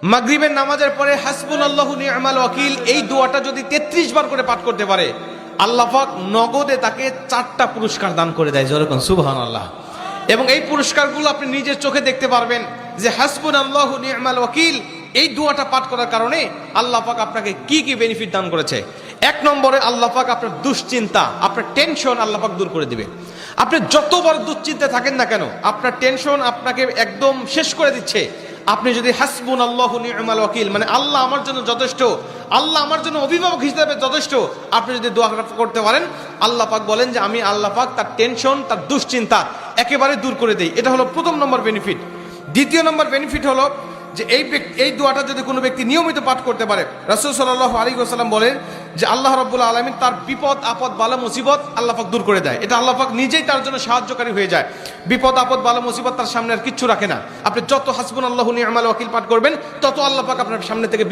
মাগরিবের নামাজের পরে হাসবুনাল্লাহু নি'মাল ওয়াকিল এই দোয়াটা যদি 33 বার করে পাঠ করতে পারে, আল্লাহ পাক নগদে তাকে 4টা পুরস্কার দান করে দেয়। যেরকম সুবহানাল্লাহ। এবং এই পুরস্কারগুলো আপনি নিজের চোখে দেখতে পারবেন যে হাসবুনাল্লাহু নি'মাল ওয়াকিল এই দোয়াটা পাঠ করার কারণে আল্লাহ পাক আপনাকে কি কি বেনিফিট দান করেছে। 1 নম্বরে আল্লাহ পাক আপনার দুশ্চিন্তা, আপনার টেনশন আল্লাহ পাক দূর করে দিবে। আপনি যত বড় দুশ্চিন্তা থাকেন না কেন, আপনার টেনশন আপনাকে একদম শেষ করে দিচ্ছে। আপনি যদি হাসবুনাল্লাহু নি'মাল ওয়াকিল মানে আল্লাহ আমার জন্য যথেষ্ট, আল্লাহ আমার জন্য অভিভাবক হিসেবে যথেষ্ট, আপনি যদি দোয়া করতে পারেন, আল্লাহ পাক বলেন যে আমি আল্লাহ পাক তার টেনশন, তার দুশ্চিন্তা একেবারে দূর করে দেই। এটা হলো প্রথম নম্বর বেনিফিট। দ্বিতীয় নম্বর বেনিফিট হলো যে এই দোয়াটা যদি কোনো ব্যক্তি নিয়মিত পাঠ করতে পারে, রাসূল সাল্লাল্লাহু আলাইহি ওয়াসাল্লাম বলেন যে আল্লাহ রাব্বুল আলামিন তার বিপদ আপদ বালা মুসিবত আল্লাহ পাক দূর করে দেয়। এটা আল্লাহ পাক নিজেই তার জন্য সাহায্যকারী হয়ে যায়। বিপদ আপদ বালা মুসিবত তার সামনে আর কিচ্ছু রাখে না। আপনি যত হাসবুনাল্লাহু নি'মাল ওয়াকিল পাঠ করবেন, তত আল্লাহ পাক আপনার সামনে থেকে